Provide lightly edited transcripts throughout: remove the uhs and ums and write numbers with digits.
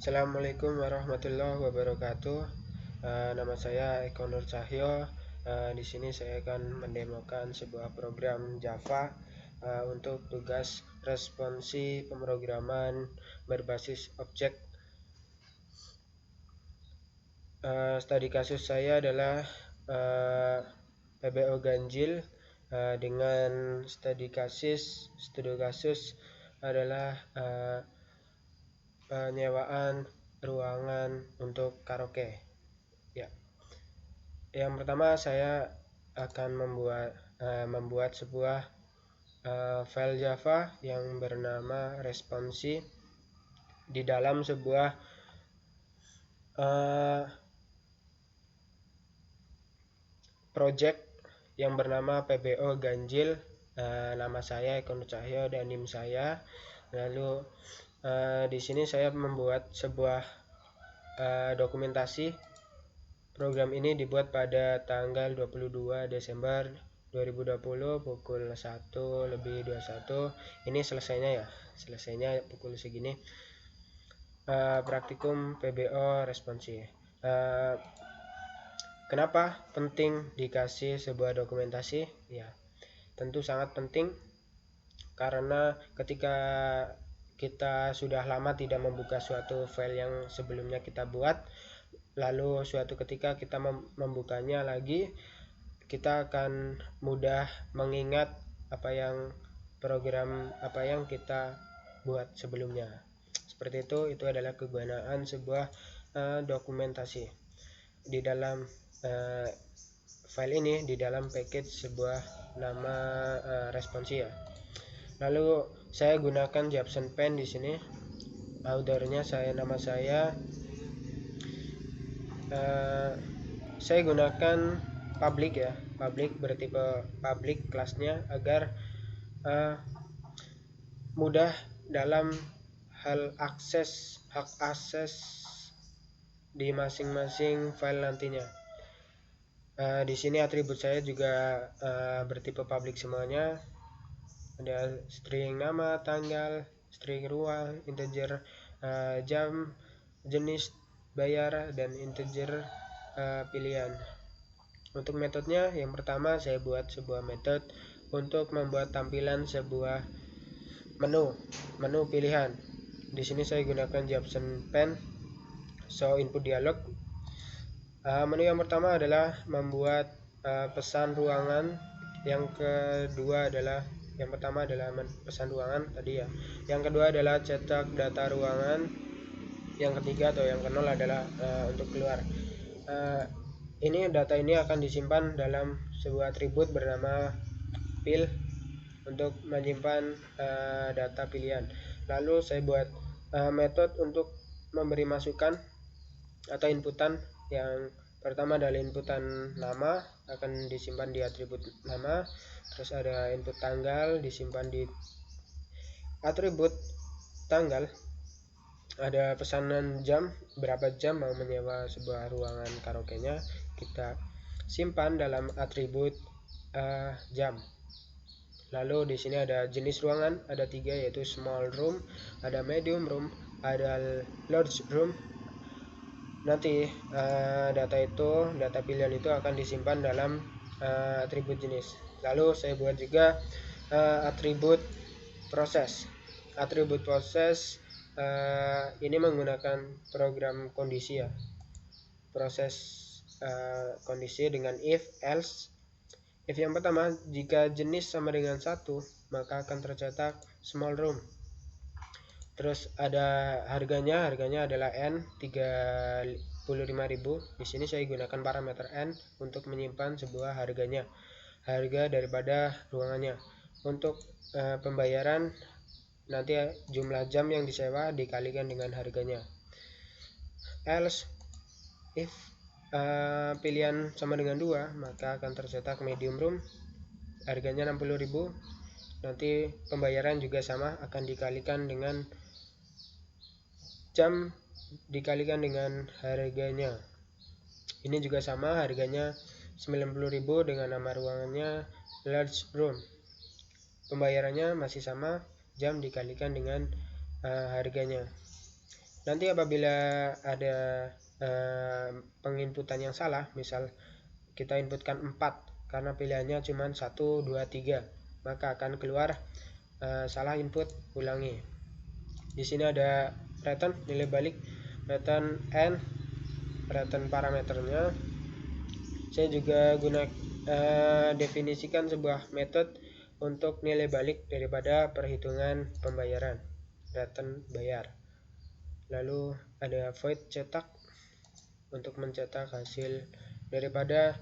Assalamualaikum warahmatullahi wabarakatuh. Nama saya Eko Nur Cahyo. Di sini saya akan mendemokan sebuah program Java untuk tugas responsi pemrograman berbasis objek. Studi kasus saya adalah PBO ganjil dengan studi kasus adalah penyewaan ruangan untuk karaoke. Ya, yang pertama saya akan membuat sebuah file Java yang bernama responsi di dalam sebuah project yang bernama PBO ganjil. Nama saya Eko Nur Cahyo dan NIM saya. Lalu di sini saya membuat sebuah dokumentasi. Program ini dibuat pada tanggal 22 Desember 2020 pukul 1:21. Ini selesainya pukul segini. Praktikum PBO responsi. Kenapa penting dikasih sebuah dokumentasi? Ya, tentu sangat penting karena ketika kita sudah lama tidak membuka suatu file yang sebelumnya kita buat, lalu suatu ketika kita membukanya lagi, kita akan mudah mengingat program apa yang kita buat sebelumnya. Seperti itu adalah kegunaan sebuah dokumentasi. Di dalam file ini, di dalam package sebuah nama responsi ya. Lalu saya gunakan Japson Pen di sini. Authornya nama saya. Saya gunakan public ya. Public bertipe public kelasnya agar mudah dalam hal hak akses di masing-masing file nantinya. Di sini atribut saya juga bertipe public semuanya. Ada string nama, tanggal, string ruang, integer jam, jenis bayar, dan integer pilihan. Untuk metodenya, yang pertama saya buat sebuah metode untuk membuat tampilan sebuah menu pilihan. Di sini saya gunakan Japson Pen show input dialog. Menu yang pertama adalah membuat pesan ruangan. Yang pertama adalah pesan ruangan tadi ya. Yang kedua adalah cetak data ruangan. Yang ketiga atau yang ke-0 adalah untuk keluar. Data ini akan disimpan dalam sebuah atribut bernama pil untuk menyimpan data pilihan. Lalu saya buat metode untuk memberi masukan atau inputan. Yang pertama adalah inputan nama, akan disimpan di atribut nama. Terus ada input tanggal, disimpan di atribut tanggal. Ada pesanan jam, berapa jam mau menyewa sebuah ruangan karaoke-nya, kita simpan dalam atribut jam. Lalu di sini ada jenis ruangan, ada 3 yaitu small room, ada medium room, ada large room. Nanti data pilihan itu akan disimpan dalam atribut jenis. Lalu saya buat juga atribut proses. Atribut proses ini menggunakan program kondisi ya. Proses kondisi dengan if, else. If yang pertama, jika jenis sama dengan 1, maka akan tercetak small room. Terus ada harganya adalah N 35.000. Di sini saya gunakan parameter N untuk menyimpan sebuah harga daripada ruangannya. Untuk pembayaran nanti jumlah jam yang disewa dikalikan dengan harganya. Else, if pilihan sama dengan 2, maka akan tercetak medium room, harganya 60.000. Nanti pembayaran juga sama, akan dikalikan dengan jam dikalikan dengan harganya. Ini juga sama, harganya 90.000 dengan nama ruangannya large room. Pembayarannya masih sama, jam dikalikan dengan harganya. Nanti apabila ada penginputan yang salah, misal kita inputkan 4 karena pilihannya cuma 1, 2, 3, maka akan keluar salah input, ulangi. Di sini ada return nilai balik, return n, return parameternya. Saya juga definisikan sebuah metode untuk nilai balik daripada perhitungan pembayaran, return bayar. Lalu ada void cetak untuk mencetak hasil daripada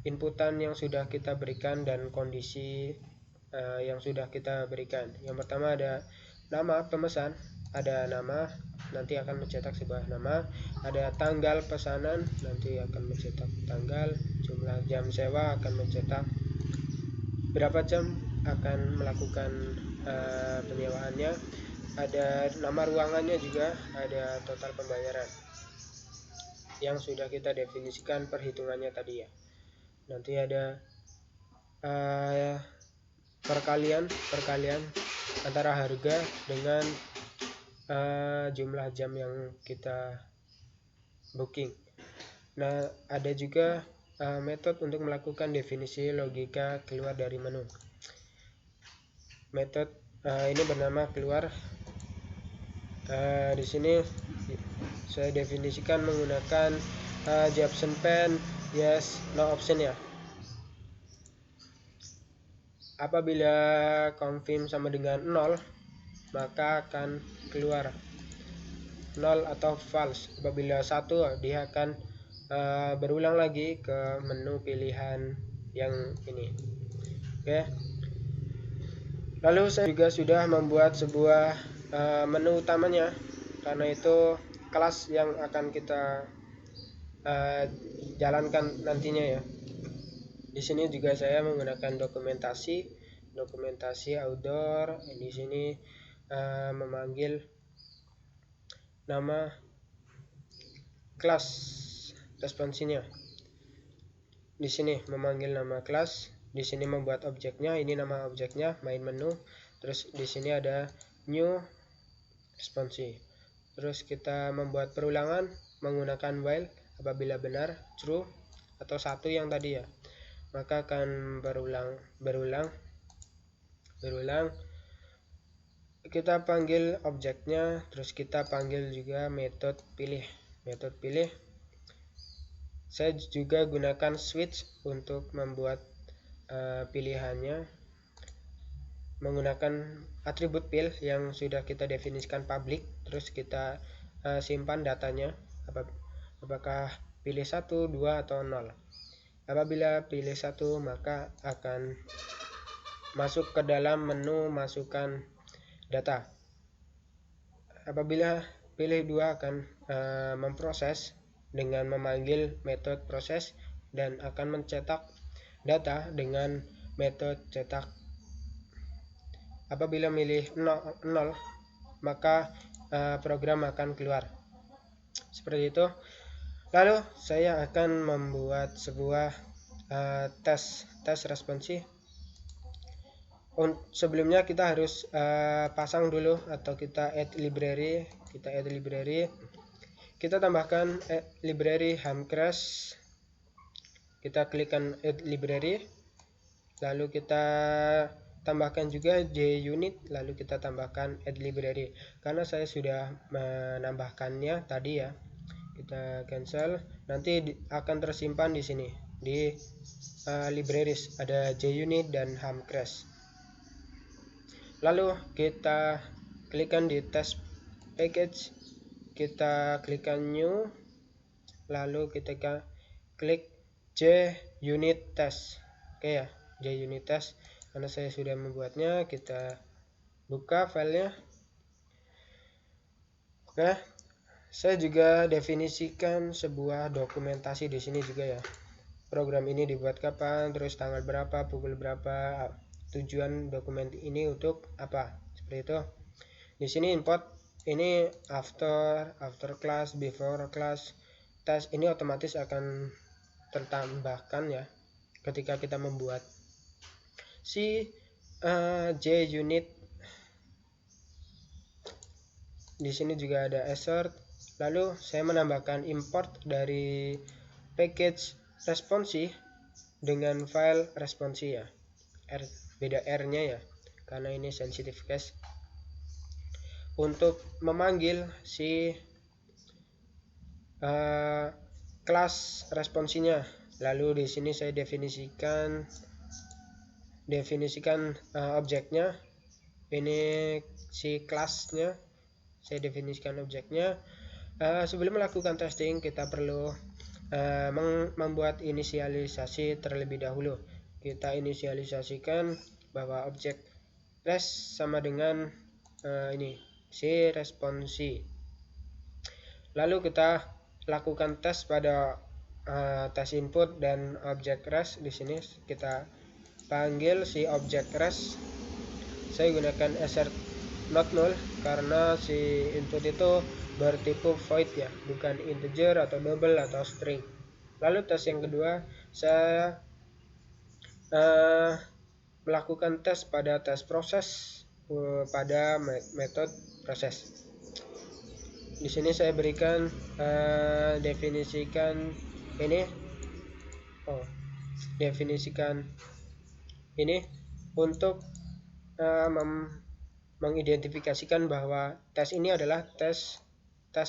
inputan yang sudah kita berikan dan kondisi yang sudah kita berikan. Yang pertama ada nama pemesan, ada nama, nanti akan mencetak sebuah nama, ada tanggal pesanan, nanti akan mencetak tanggal, jumlah jam sewa akan mencetak berapa jam akan melakukan penyewaannya, ada nama ruangannya, juga ada total pembayaran yang sudah kita definisikan perhitungannya tadi ya. Nanti ada perkalian antara harga dengan jumlah jam yang kita booking. Nah, ada juga metode untuk melakukan definisi logika keluar dari menu. Metode ini bernama keluar. Di sini saya definisikan menggunakan Jobson pen yes no option ya. Apabila confirm sama dengan 0, maka akan keluar 0 atau false. Apabila 1, dia akan berulang lagi ke menu pilihan yang ini. Oke. Lalu saya juga sudah membuat sebuah menu utamanya, karena itu kelas yang akan kita jalankan nantinya ya. Di sini juga saya menggunakan dokumentasi outdoor. Di sini memanggil nama kelas responsinya. Di sini memanggil nama kelas. Di sini membuat objeknya. Ini nama objeknya, main menu. Terus di sini ada new responsi. Terus kita membuat perulangan menggunakan while. Apabila benar true atau 1 yang tadi ya, maka akan berulang. Kita panggil objeknya, terus kita panggil juga metode pilih. Saya juga gunakan switch untuk membuat pilihannya menggunakan atribut fill yang sudah kita definisikan public. Terus kita simpan datanya, apakah pilih 1, 2 atau 0. Apabila pilih 1, maka akan masuk ke dalam menu masukkan data. Apabila pilih 2, akan memproses dengan memanggil metode proses dan akan mencetak data dengan metode cetak. Apabila milih 0, maka program akan keluar. Seperti itu. Lalu saya akan membuat sebuah tes responsi. Sebelumnya kita harus pasang dulu, atau kita add library. Kita tambahkan library Hamcrash. Kita klikkan add library, lalu kita tambahkan juga JUnit, lalu kita tambahkan add library. Karena saya sudah menambahkannya tadi ya, kita cancel. Nanti akan tersimpan di sini di libraries, ada JUnit dan Hamcrash. Lalu kita klikkan di test package, kita klikkan new, lalu kita klik JUnit test. Oke ya, JUnit test. Karena saya sudah membuatnya, kita buka filenya. Oke, saya juga definisikan sebuah dokumentasi di sini juga ya. Program ini dibuat kapan, terus tanggal berapa, pukul berapa, tujuan dokumen ini untuk apa, seperti itu. Di sini import ini after class, before class, tes ini otomatis akan tertambahkan ya ketika kita membuat si JUnit di sini juga ada assert. Lalu saya menambahkan import dari package responsi dengan file responsi ya. Beda R-nya ya, karena ini sensitive case. Untuk memanggil si kelas responsinya. Lalu di sini saya definisikan objeknya. Ini si kelasnya, saya definisikan objeknya. Sebelum melakukan testing, kita perlu membuat inisialisasi terlebih dahulu. Kita inisialisasikan bahwa objek res sama dengan ini si responsi. Lalu kita lakukan tes pada tes input dan objek res. Di sini kita panggil si objek res. Saya gunakan assert not null karena si input itu bertipe void ya, bukan integer atau double atau string. Lalu tes yang kedua, saya melakukan tes pada tes proses pada metode proses. Di sini saya berikan definisikan ini untuk mengidentifikasikan bahwa tes ini adalah tes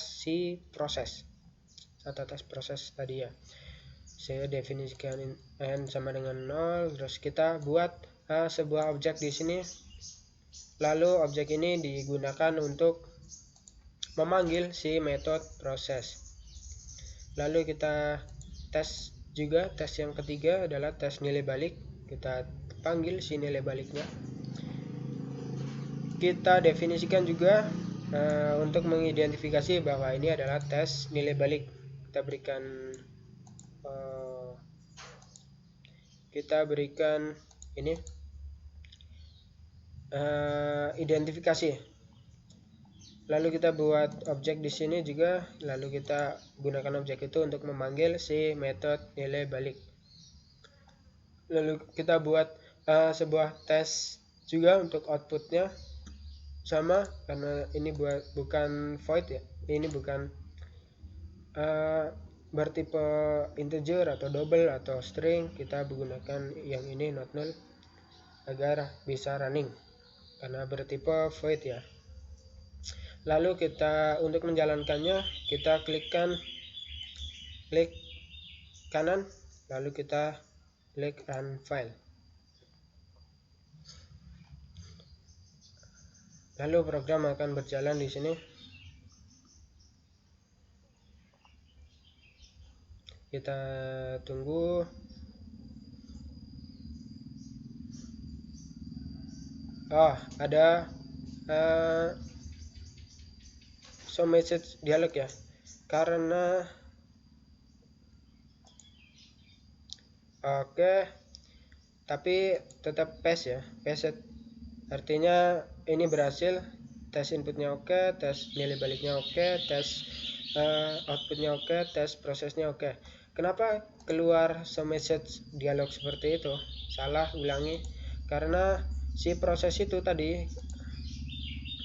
si proses atau tes proses tadi ya. Saya definisikan n sama dengan 0, terus kita buat sebuah objek di sini. Lalu objek ini digunakan untuk memanggil si metode proses. Lalu kita tes juga. Tes yang ketiga adalah tes nilai balik. Kita panggil si nilai baliknya. Kita definisikan juga untuk mengidentifikasi bahwa ini adalah tes nilai balik. Kita berikan ini identifikasi. Lalu kita buat objek di sini juga. Lalu kita gunakan objek itu untuk memanggil si metode nilai balik. Lalu kita buat sebuah tes juga untuk outputnya sama, karena ini bukan void ya. Ini bukan bertipe integer atau double atau string. Kita menggunakan yang ini not null agar bisa running karena bertipe void ya. Lalu kita untuk menjalankannya, kita klik kanan, lalu kita klik run file. Lalu program akan berjalan di sini. Kita tunggu. Ada show message dialog ya, karena tapi tetap pass ya, passed. Artinya ini berhasil, tes inputnya oke, tes nilai baliknya oke, tes outputnya oke, tes prosesnya oke. Kenapa keluar show message dialog seperti itu? Salah, ulangi. Karena si proses itu tadi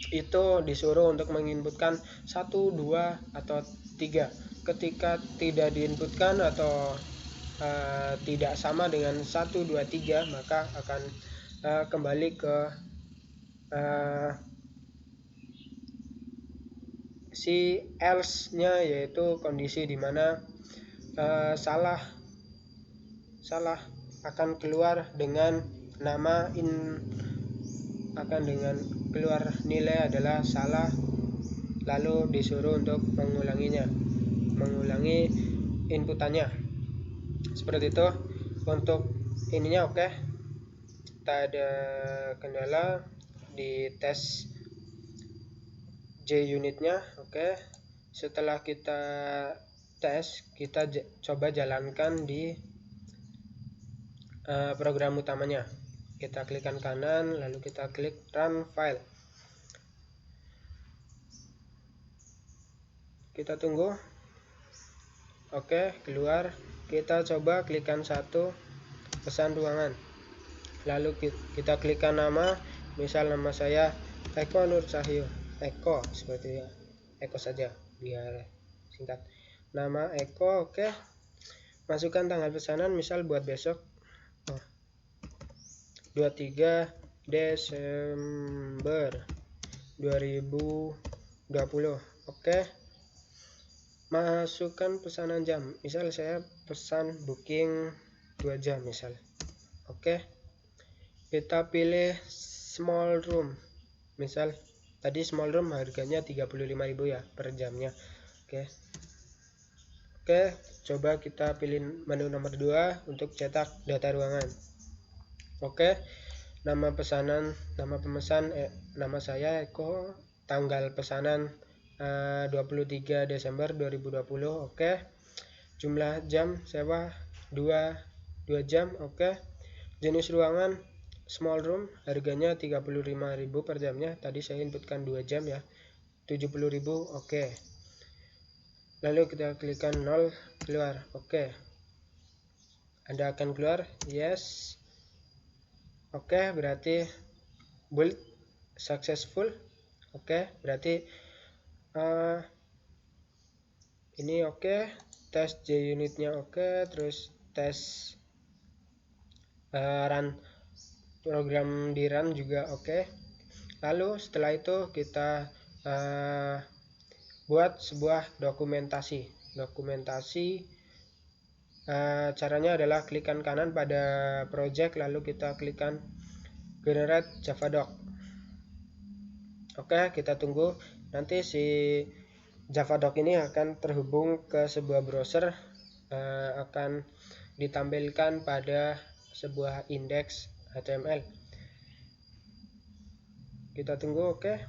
itu disuruh untuk menginputkan 1, 2, atau 3. Ketika tidak diinputkan atau tidak sama dengan 1, 2, 3, maka akan kembali ke si else-nya, yaitu kondisi di mana salah akan keluar dengan nama akan dengan keluar nilai adalah salah, lalu disuruh untuk mengulangi inputannya. Seperti itu. Untuk ininya oke. Tak ada kendala di tes JUnit-nya. Oke. Setelah kita tes, kita coba jalankan di program utamanya. Kita klikkan kanan, lalu kita klik run file. Kita tunggu. Oke, keluar. Kita coba klikkan satu, pesan ruangan. Lalu kita klikkan nama, misal nama saya Eko Nur Cahyo. Eko seperti Eko saja biar singkat. Nama Eko, oke. Masukkan tanggal pesanan, misal buat besok 23 Desember 2020. Oke. Masukkan pesanan jam, misal saya pesan booking 2 jam misal. Oke. Kita pilih small room, misal tadi small room harganya 35.000 ya per jamnya. Oke, coba kita pilih menu nomor 2 untuk cetak data ruangan. Oke, nama pesanan, nama pemesan, nama saya Eko, tanggal pesanan 23 Desember 2020. Oke, jumlah jam sewa 2 jam. Oke, jenis ruangan small room, harganya 35.000 per jamnya. Tadi saya inputkan 2 jam ya, 70.000. Oke, lalu kita klikkan 0 keluar. Oke, Anda akan keluar, yes. Oke, berarti build successful. Oke, berarti ini oke. Tes JUnit-nya oke, terus tes run program di run juga oke. Lalu setelah itu kita buat sebuah dokumentasi. Caranya adalah klikkan kanan pada project, lalu kita klikkan generate Java doc. Oke, kita tunggu. Nanti si Java doc ini akan terhubung ke sebuah browser, akan ditampilkan pada sebuah indeks HTML. Kita tunggu. Oke,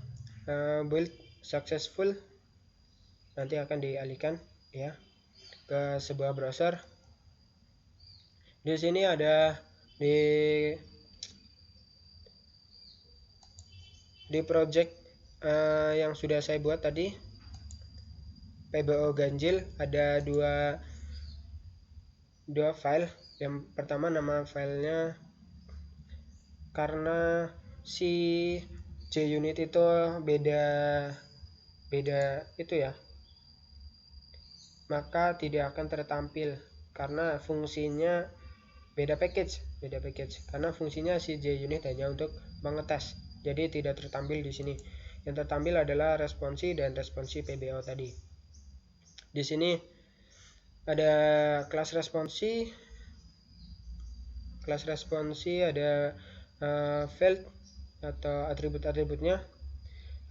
build successful, nanti akan dialihkan ya ke sebuah browser. Di sini ada di project yang sudah saya buat tadi, PBO ganjil, ada dua file. Yang pertama nama filenya, karena si JUnit itu beda itu ya, maka tidak akan tertampil karena fungsinya beda package, karena fungsinya si JUnit hanya untuk mengetes, jadi tidak tertampil di sini. Yang tertampil adalah responsi dan responsi PBO tadi. Di sini ada kelas responsi, ada field atau atribut-atributnya,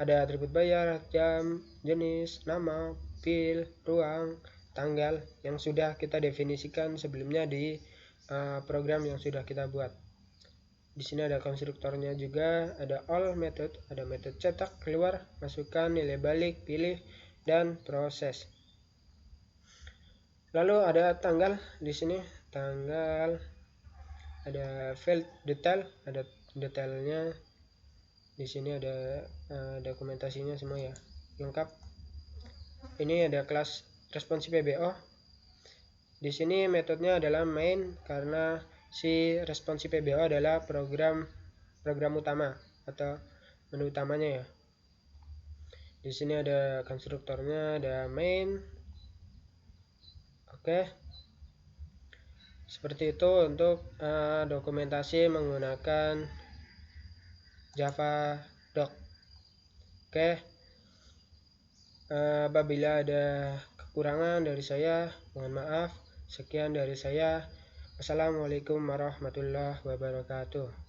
ada atribut bayar, jam, jenis, nama, field, ruang, tanggal yang sudah kita definisikan sebelumnya di program yang sudah kita buat. Di sini ada konstruktornya juga, ada all method, ada metode cetak, keluar, masukkan, nilai balik, pilih, dan proses. Lalu ada tanggal di sini, tanggal, ada field detail, ada detailnya. Di sini ada dokumentasinya semua ya, lengkap. Ini ada kelas responsi PBO. Di sini metodenya adalah main, karena si responsi PBO adalah program utama atau menu utamanya ya. Di sini ada konstruktornya, ada main. Oke, seperti itu untuk dokumentasi menggunakan Java doc. Oke, apabila ada kekurangan dari saya, mohon maaf. Sekian dari saya. Wassalamualaikum warahmatullahi wabarakatuh.